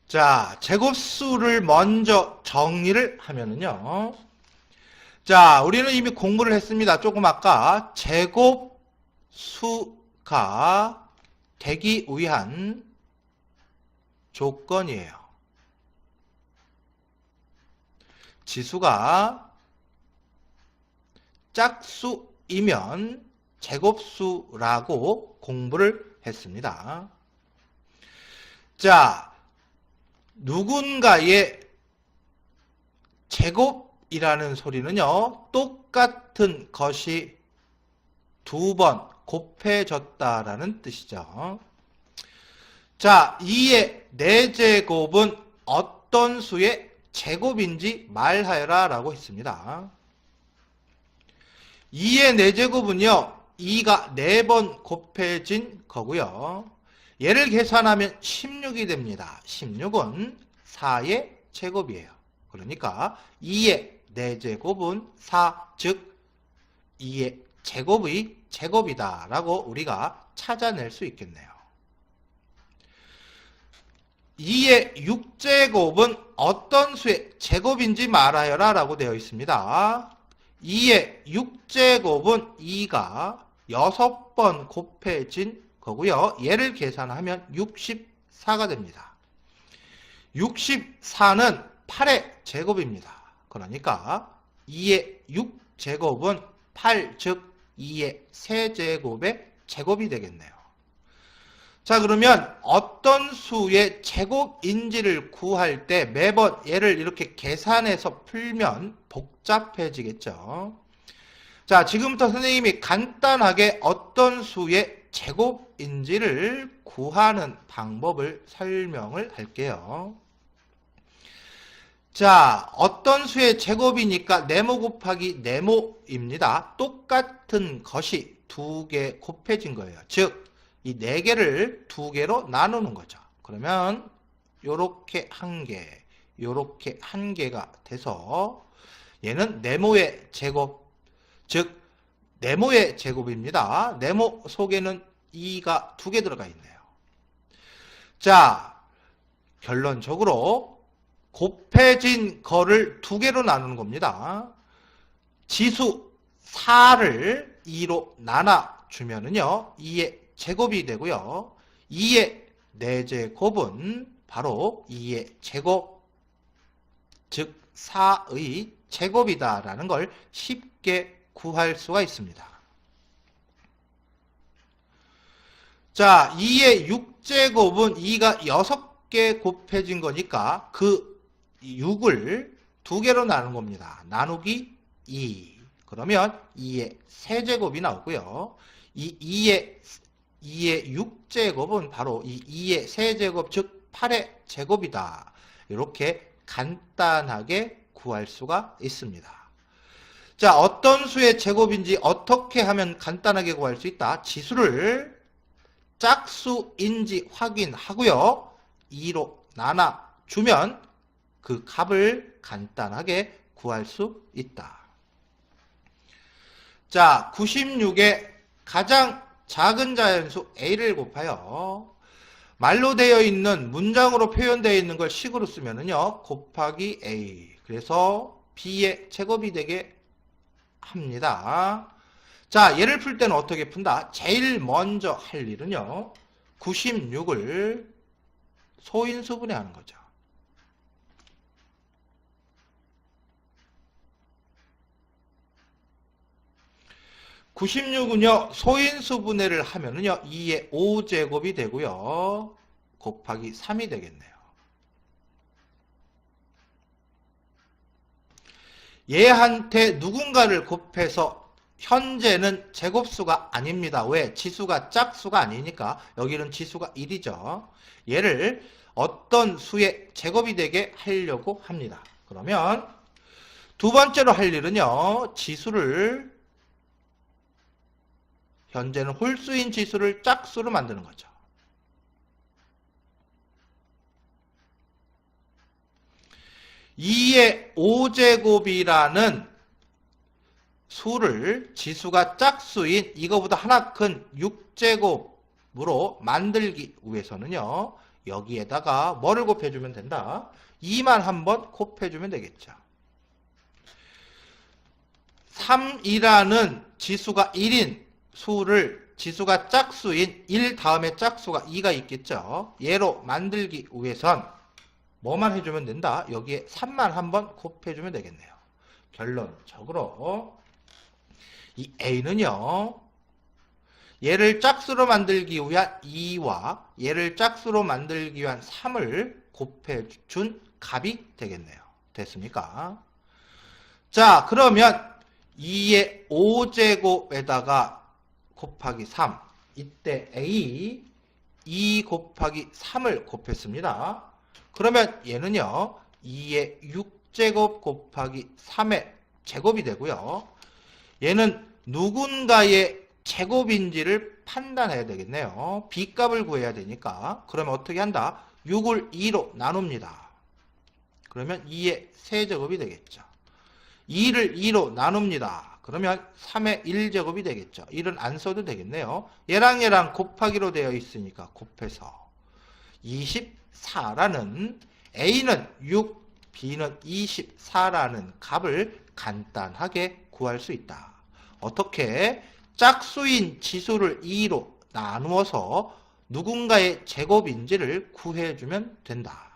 자, 제곱수를 먼저 정리를 하면은요. 자, 우리는 이미 공부를 했습니다. 조금 아까 제곱수가 되기 위한 조건이에요. 지수가 짝수이면 제곱수라고 공부를 했습니다. 자, 누군가의 제곱이라는 소리는요, 똑같은 것이 두 번 곱해졌다라는 뜻이죠. 자, 2의 4제곱은 어떤 수의 제곱인지 말하여라 라고 했습니다. 2의 4제곱은요, 2가 4번 곱해진 거고요. 얘를 계산하면 16이 됩니다. 16은 4의 제곱이에요. 그러니까 2의 4제곱은 4, 즉 2의 제곱의 제곱이다 라고 우리가 찾아낼 수 있겠네요. 2의 6제곱은 어떤 수의 제곱인지 말하여라 라고 되어 있습니다. 2의 6제곱은 2가 6번 곱해진 거고요. 얘를 계산하면 64가 됩니다. 64는 8의 제곱입니다. 그러니까 2의 6제곱은 8, 즉 2의 세제곱의 제곱이 되겠네요. 자, 그러면 어떤 수의 제곱인지를 구할 때 매번 얘를 이렇게 계산해서 풀면 복잡해지겠죠. 자, 지금부터 선생님이 간단하게 어떤 수의 제곱인지를 구하는 방법을 설명을 할게요. 자, 어떤 수의 제곱이니까 네모 곱하기 네모입니다. 똑같은 것이 두 개 곱해진 거예요. 즉, 이 4개를 2개로 나누는 거죠. 그러면 요렇게 1개, 요렇게 1개가 돼서 얘는 네모의 제곱, 즉 네모의 제곱입니다. 네모 속에는 2가 2개 들어가 있네요. 자, 결론적으로 곱해진 거를 2개로 나누는 겁니다. 지수 4를 2로 나눠주면은요, 2의 제곱이 되고요. 2의 4제곱은 바로 2의 제곱, 즉 4의 제곱이다라는 걸 쉽게 구할 수가 있습니다. 자, 2의 6제곱은 2가 6개 곱해진 거니까 그 6을 2개로 나눈 겁니다. 나누기 2. 그러면 2의 세제곱이 나오고요. 이 2의 6제곱은 바로 이 2의 세제곱, 즉 8의 제곱이다. 이렇게 간단하게 구할 수가 있습니다. 자, 어떤 수의 제곱인지 어떻게 하면 간단하게 구할 수 있다? 지수를 짝수인지 확인하고요. 2로 나눠주면 그 값을 간단하게 구할 수 있다. 자, 96의 가장 작은 자연수 a를 곱하여 말로 되어 있는 문장으로 표현되어 있는 걸 식으로 쓰면은요, 곱하기 a. 그래서 b의 제곱이 되게 합니다. 자, 얘를 풀 때는 어떻게 푼다? 제일 먼저 할 일은요, 96을 소인수분해 하는 거죠. 96은요, 소인수분해를 하면은요, 2의 5제곱이 되고요, 곱하기 3이 되겠네요. 얘한테 누군가를 곱해서 현재는 제곱수가 아닙니다. 왜? 지수가 짝수가 아니니까 여기는 지수가 1이죠. 얘를 어떤 수의 제곱이 되게 하려고 합니다. 그러면 두 번째로 할 일은요, 지수를 현재는 홀수인 지수를 짝수로 만드는 거죠. (2의 5제곱이라는 수를 지수가 짝수인 이거보다 하나 큰 6제곱 만들기 위해서는요. 여기에다가 뭐를 곱해주면 된다? 2만 한번 곱해주면 되겠죠. 3이라는 지수가 1인 수를 지수가 짝수인 1 다음에 짝수가 2가 있겠죠. 얘로 만들기 위해선 뭐만 해주면 된다? 여기에 3만 한번 곱해주면 되겠네요. 결론적으로 이 A는요. 얘를 짝수로 만들기 위한 2와 얘를 짝수로 만들기 위한 3을 곱해준 값이 되겠네요. 됐습니까? 자, 그러면 2의 5제곱에다가 곱하기 3. 이때 A 2 곱하기 3을 곱했습니다. 그러면 얘는요. 2의 6제곱 곱하기 3의 제곱이 되고요. 얘는 누군가의 제곱인지를 판단해야 되겠네요. B값을 구해야 되니까. 그러면 어떻게 한다? 6을 2로 나눕니다. 그러면 2의 세제곱이 되겠죠. 2를 2로 나눕니다. 그러면 3의 1제곱이 되겠죠. 1은 안 써도 되겠네요. 얘랑 곱하기로 되어 있으니까 곱해서 24라는 A는 6, B는 24라는 값을 간단하게 구할 수 있다. 어떻게? 짝수인 지수를 2로 나누어서 누군가의 제곱인지를 구해주면 된다.